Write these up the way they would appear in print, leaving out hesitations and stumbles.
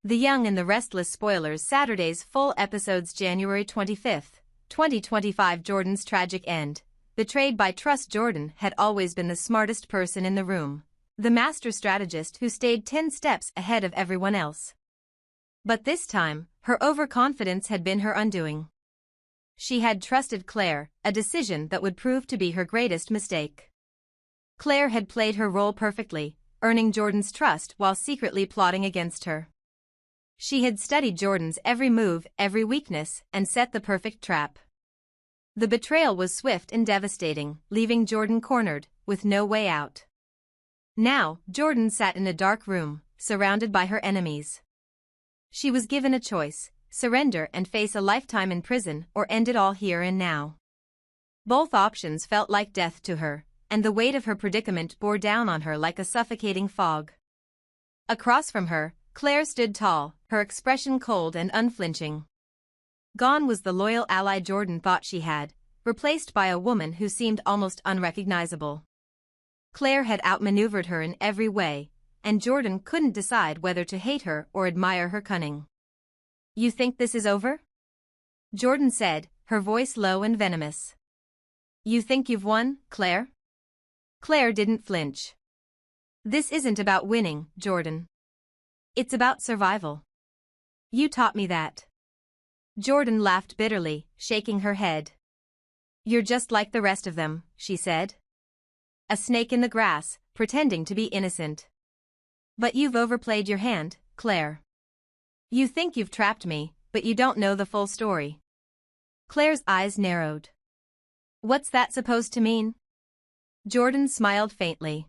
The Young and the Restless spoilers Saturday's full episodes January 25, 2025 Jordan's tragic end. Betrayed by trust. Jordan had always been the smartest person in the room, the master strategist who stayed 10 steps ahead of everyone else. But this time, her overconfidence had been her undoing. She had trusted Claire, a decision that would prove to be her greatest mistake. Claire had played her role perfectly, earning Jordan's trust while secretly plotting against her. She had studied Jordan's every move, every weakness, and set the perfect trap. The betrayal was swift and devastating, leaving Jordan cornered, with no way out. Now, Jordan sat in a dark room, surrounded by her enemies. She was given a choice: surrender and face a lifetime in prison, or end it all here and now. Both options felt like death to her, and the weight of her predicament bore down on her like a suffocating fog. Across from her, Claire stood tall, her expression cold and unflinching. Gone was the loyal ally Jordan thought she had, replaced by a woman who seemed almost unrecognizable. Claire had outmaneuvered her in every way, and Jordan couldn't decide whether to hate her or admire her cunning. "You think this is over?" Jordan said, her voice low and venomous. "You think you've won, Claire?" Claire didn't flinch. "This isn't about winning, Jordan. It's about survival. You taught me that." Jordan laughed bitterly, shaking her head. "You're just like the rest of them," she said. "A snake in the grass, pretending to be innocent. But you've overplayed your hand, Claire. You think you've trapped me, but you don't know the full story." Claire's eyes narrowed. "What's that supposed to mean?" Jordan smiled faintly.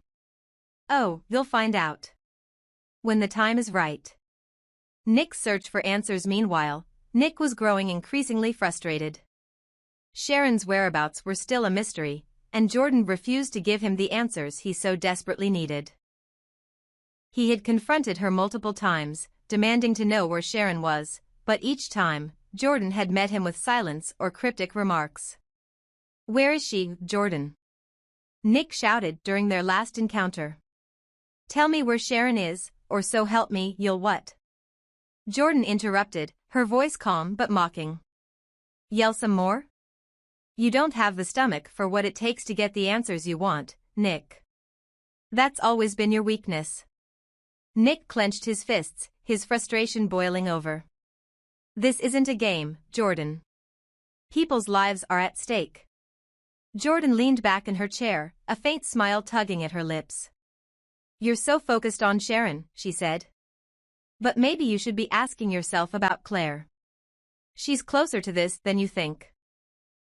"Oh, you'll find out when the time is right." Nick searched for answers. Meanwhile, Nick was growing increasingly frustrated. Sharon's whereabouts were still a mystery, and Jordan refused to give him the answers he so desperately needed. He had confronted her multiple times, demanding to know where Sharon was, but each time, Jordan had met him with silence or cryptic remarks. "Where is she, Jordan?" Nick shouted during their last encounter. "Tell me where Sharon is, or so help me, you'll what?" Jordan interrupted, her voice calm but mocking. "Yell some more? You don't have the stomach for what it takes to get the answers you want, Nick. That's always been your weakness." Nick clenched his fists, his frustration boiling over. "This isn't a game, Jordan. People's lives are at stake." Jordan leaned back in her chair, a faint smile tugging at her lips. "You're so focused on Sharon," she said. "But maybe you should be asking yourself about Claire. She's closer to this than you think."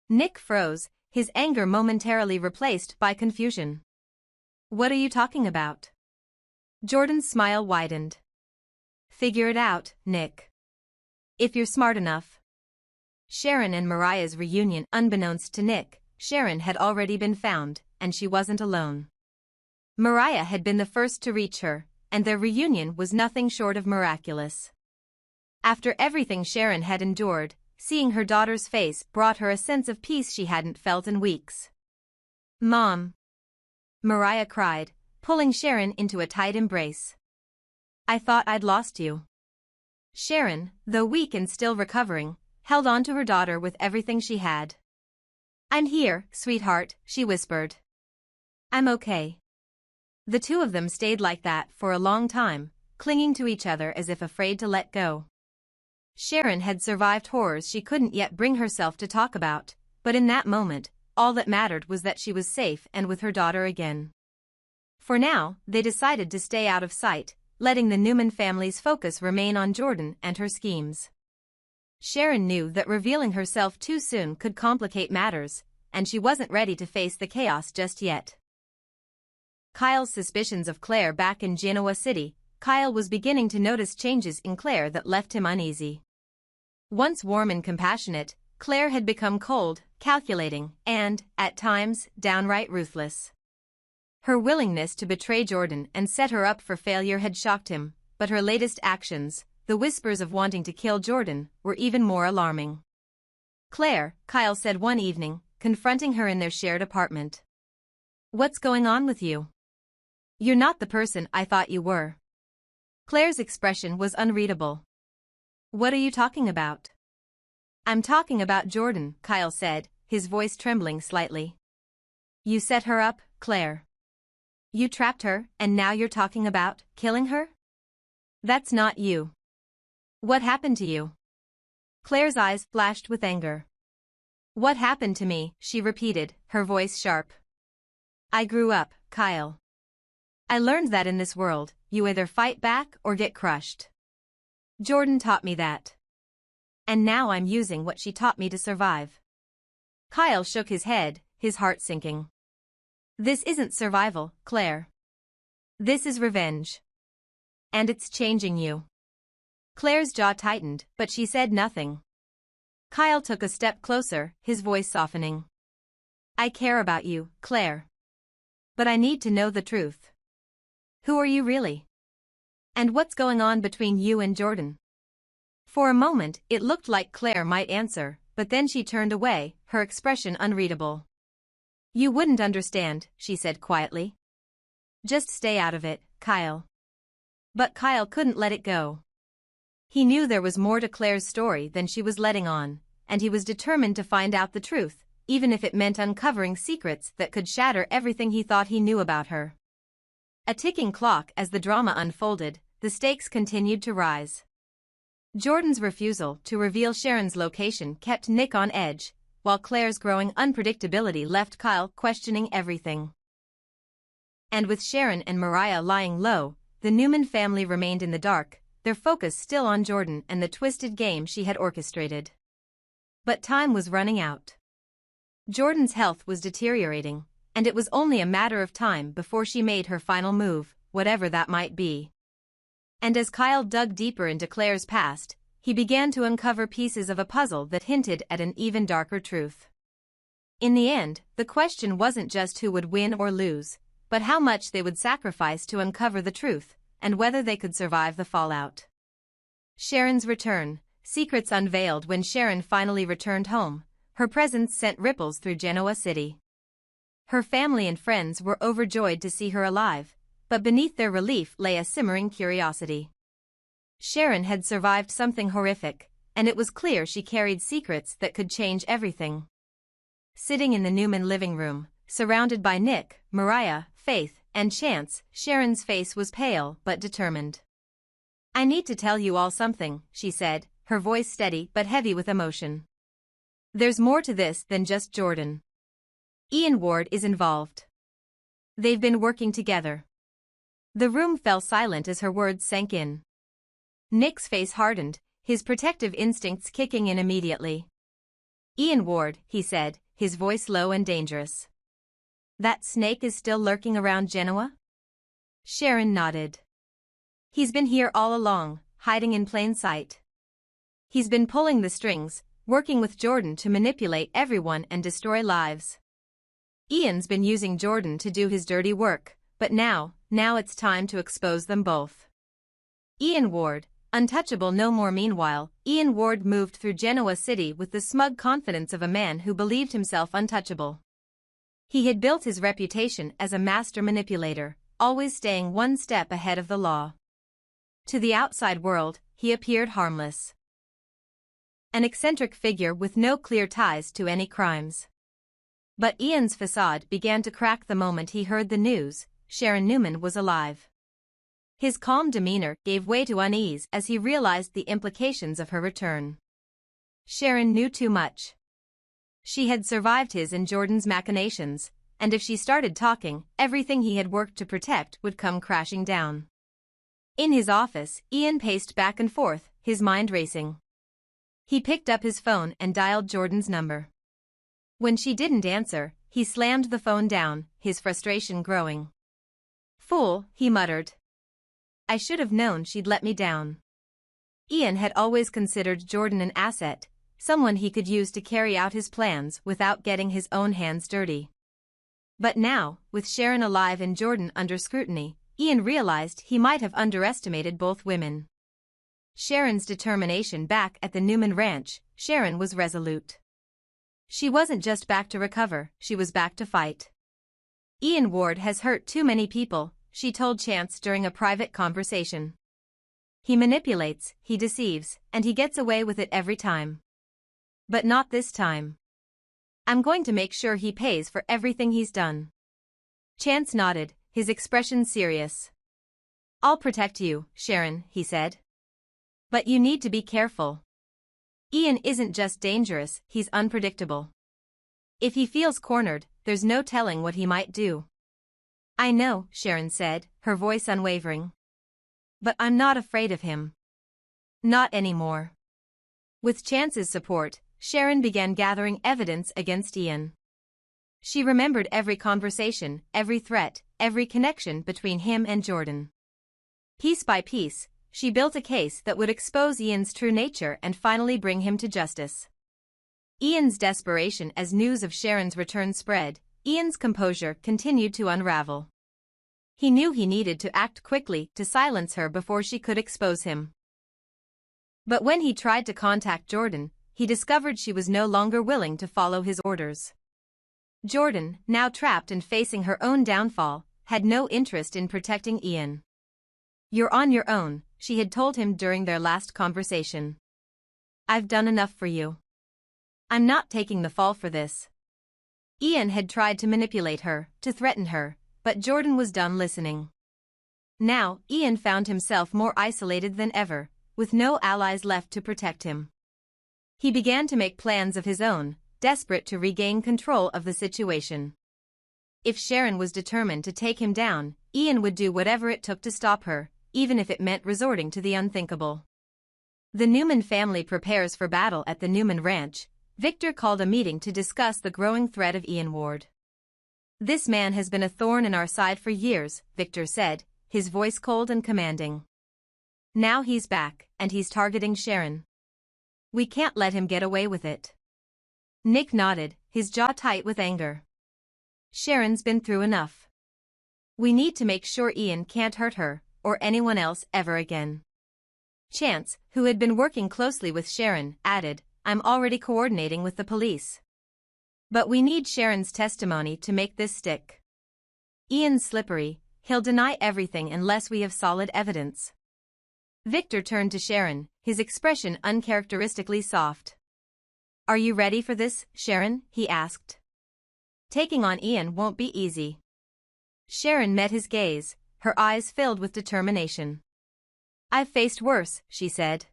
Nick froze, his anger momentarily replaced by confusion. "What are you talking about?" Jordan's smile widened. "Figure it out, Nick. If you're smart enough." Sharon and Mariah's reunion. Unbeknownst to Nick, Sharon had already been found, and she wasn't alone. Mariah had been the first to reach her, and their reunion was nothing short of miraculous. After everything Sharon had endured, seeing her daughter's face brought her a sense of peace she hadn't felt in weeks. "Mom!" Mariah cried, pulling Sharon into a tight embrace. "I thought I'd lost you." Sharon, though weak and still recovering, held on to her daughter with everything she had. "I'm here, sweetheart," she whispered. "I'm okay." The two of them stayed like that for a long time, clinging to each other as if afraid to let go. Sharon had survived horrors she couldn't yet bring herself to talk about, but in that moment, all that mattered was that she was safe and with her daughter again. For now, they decided to stay out of sight, letting the Newman family's focus remain on Jordan and her schemes. Sharon knew that revealing herself too soon could complicate matters, and she wasn't ready to face the chaos just yet. Kyle's suspicions of Claire back in Genoa City. Kyle was beginning to notice changes in Claire that left him uneasy. Once warm and compassionate, Claire had become cold, calculating, and, at times, downright ruthless. Her willingness to betray Jordan and set her up for failure had shocked him, but her latest actions, the whispers of wanting to kill Jordan, were even more alarming. "Claire," Kyle said one evening, confronting her in their shared apartment. "What's going on with you? You're not the person I thought you were." Claire's expression was unreadable. "What are you talking about?" "I'm talking about Jordan," Kyle said, his voice trembling slightly. "You set her up, Claire. You trapped her, and now you're talking about killing her? That's not you. What happened to you?" Claire's eyes flashed with anger. "What happened to me?" she repeated, her voice sharp. "I grew up, Kyle. I learned that in this world, you either fight back or get crushed. Jordan taught me that. And now I'm using what she taught me to survive." Kyle shook his head, his heart sinking. "This isn't survival, Claire. This is revenge. And it's changing you." Claire's jaw tightened, but she said nothing. Kyle took a step closer, his voice softening. "I care about you, Claire. But I need to know the truth. Who are you really? And what's going on between you and Jordan?" For a moment, it looked like Claire might answer, but then she turned away, her expression unreadable. "You wouldn't understand," she said quietly. "Just stay out of it, Kyle." But Kyle couldn't let it go. He knew there was more to Claire's story than she was letting on, and he was determined to find out the truth, even if it meant uncovering secrets that could shatter everything he thought he knew about her. A ticking clock. As the drama unfolded, the stakes continued to rise. Jordan's refusal to reveal Sharon's location kept Nick on edge, while Claire's growing unpredictability left Kyle questioning everything. And with Sharon and Mariah lying low, the Newman family remained in the dark, their focus still on Jordan and the twisted game she had orchestrated. But time was running out. Jordan's health was deteriorating, and it was only a matter of time before she made her final move, whatever that might be. And as Kyle dug deeper into Claire's past, he began to uncover pieces of a puzzle that hinted at an even darker truth. In the end, the question wasn't just who would win or lose, but how much they would sacrifice to uncover the truth, and whether they could survive the fallout. Sharon's return. Secrets unveiled. When Sharon finally returned home, her presence sent ripples through Genoa City. Her family and friends were overjoyed to see her alive, but beneath their relief lay a simmering curiosity. Sharon had survived something horrific, and it was clear she carried secrets that could change everything. Sitting in the Newman living room, surrounded by Nick, Mariah, Faith, and Chance, Sharon's face was pale but determined. "I need to tell you all something," she said, her voice steady but heavy with emotion. "There's more to this than just Jordan. Ian Ward is involved. They've been working together." The room fell silent as her words sank in. Nick's face hardened, his protective instincts kicking in immediately. "Ian Ward," he said, his voice low and dangerous. "That snake is still lurking around Genoa?" Sharon nodded. "He's been here all along, hiding in plain sight. He's been pulling the strings, working with Jordan to manipulate everyone and destroy lives. Ian's been using Jordan to do his dirty work, but now it's time to expose them both. Ian Ward, untouchable no more." Meanwhile, Ian Ward moved through Genoa City with the smug confidence of a man who believed himself untouchable. He had built his reputation as a master manipulator, always staying one step ahead of the law. To the outside world, he appeared harmless. An eccentric figure with no clear ties to any crimes. But Ian's facade began to crack the moment he heard the news: Sharon Newman was alive. His calm demeanor gave way to unease as he realized the implications of her return. Sharon knew too much. She had survived his and Jordan's machinations, and if she started talking, everything he had worked to protect would come crashing down. In his office, Ian paced back and forth, his mind racing. He picked up his phone and dialed Jordan's number. When she didn't answer, he slammed the phone down, his frustration growing. "Fool," he muttered. "I should have known she'd let me down." Ian had always considered Jordan an asset, someone he could use to carry out his plans without getting his own hands dirty. But now, with Sharon alive and Jordan under scrutiny, Ian realized he might have underestimated both women. Sharon's determination. Back at the Newman ranch, Sharon was resolute. She wasn't just back to recover, she was back to fight. "Ian Ward has hurt too many people," she told Chance during a private conversation. He manipulates, he deceives, and he gets away with it every time. But not this time. I'm going to make sure he pays for everything he's done. Chance nodded, his expression serious. I'll protect you, Sharon, he said. But you need to be careful. Ian isn't just dangerous, he's unpredictable. If he feels cornered, there's no telling what he might do. I know, Sharon said, her voice unwavering. But I'm not afraid of him. Not anymore. With Chance's support, Sharon began gathering evidence against Ian. She remembered every conversation, every threat, every connection between him and Jordan. Piece by piece, she built a case that would expose Ian's true nature and finally bring him to justice. Ian's desperation as news of Sharon's return spread, Ian's composure continued to unravel. He knew he needed to act quickly to silence her before she could expose him. But when he tried to contact Jordan, he discovered she was no longer willing to follow his orders. Jordan, now trapped and facing her own downfall, had no interest in protecting Ian. You're on your own, she had told him during their last conversation. I've done enough for you. I'm not taking the fall for this. Ian had tried to manipulate her, to threaten her, but Jordan was done listening. Now, Ian found himself more isolated than ever, with no allies left to protect him. He began to make plans of his own, desperate to regain control of the situation. If Sharon was determined to take him down, Ian would do whatever it took to stop her, even if it meant resorting to the unthinkable. The Newman family prepares for battle at the Newman ranch. Victor called a meeting to discuss the growing threat of Ian Ward. This man has been a thorn in our side for years, Victor said, his voice cold and commanding. Now he's back, and he's targeting Sharon. We can't let him get away with it. Nick nodded, his jaw tight with anger. Sharon's been through enough. We need to make sure Ian can't hurt her, or anyone else ever again. Chance, who had been working closely with Sharon, added, I'm already coordinating with the police. But we need Sharon's testimony to make this stick. Ian's slippery, he'll deny everything unless we have solid evidence. Victor turned to Sharon, his expression uncharacteristically soft. Are you ready for this, Sharon? He asked. Taking on Ian won't be easy. Sharon met his gaze, her eyes filled with determination. I've faced worse, she said.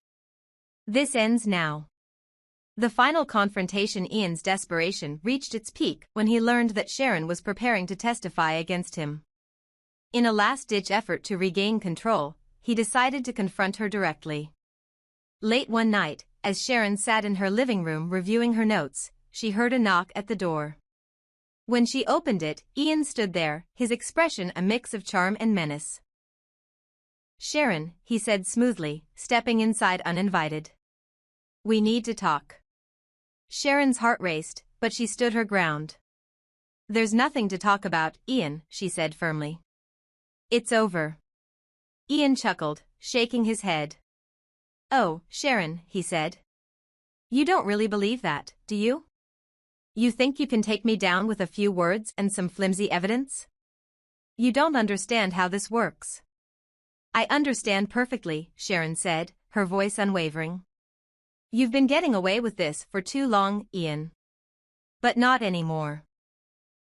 This ends now. The final confrontation. Ian's desperation reached its peak when he learned that Sharon was preparing to testify against him. In a last-ditch effort to regain control, he decided to confront her directly. Late one night, as Sharon sat in her living room reviewing her notes, she heard a knock at the door. When she opened it, Ian stood there, his expression a mix of charm and menace. Sharon, he said smoothly, stepping inside uninvited. We need to talk. Sharon's heart raced, but she stood her ground. There's nothing to talk about, Ian, she said firmly. It's over. Ian chuckled, shaking his head. Oh, Sharon, he said. You don't really believe that, do you? You think you can take me down with a few words and some flimsy evidence? You don't understand how this works. I understand perfectly, Sharon said, her voice unwavering. You've been getting away with this for too long, Ian. But not anymore.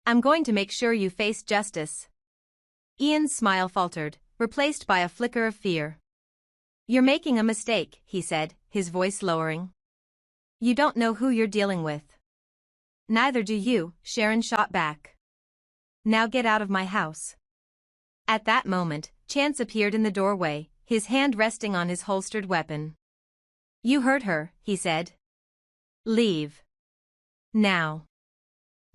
I'm going to make sure you face justice. Ian's smile faltered, replaced by a flicker of fear. You're making a mistake, he said, his voice lowering. You don't know who you're dealing with. Neither do you, Sharon shot back. Now get out of my house. At that moment, Chance appeared in the doorway, his hand resting on his holstered weapon. You heard her, he said. Leave. Now.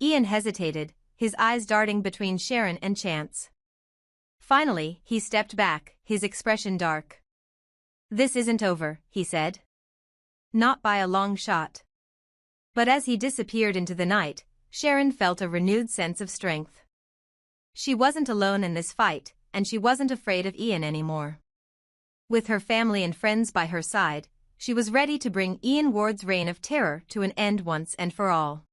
Ian hesitated, his eyes darting between Sharon and Chance. Finally, he stepped back, his expression dark. This isn't over, he said. Not by a long shot. But as he disappeared into the night, Sharon felt a renewed sense of strength. She wasn't alone in this fight, and she wasn't afraid of Ian anymore. With her family and friends by her side, she was ready to bring Ian Ward's reign of terror to an end once and for all.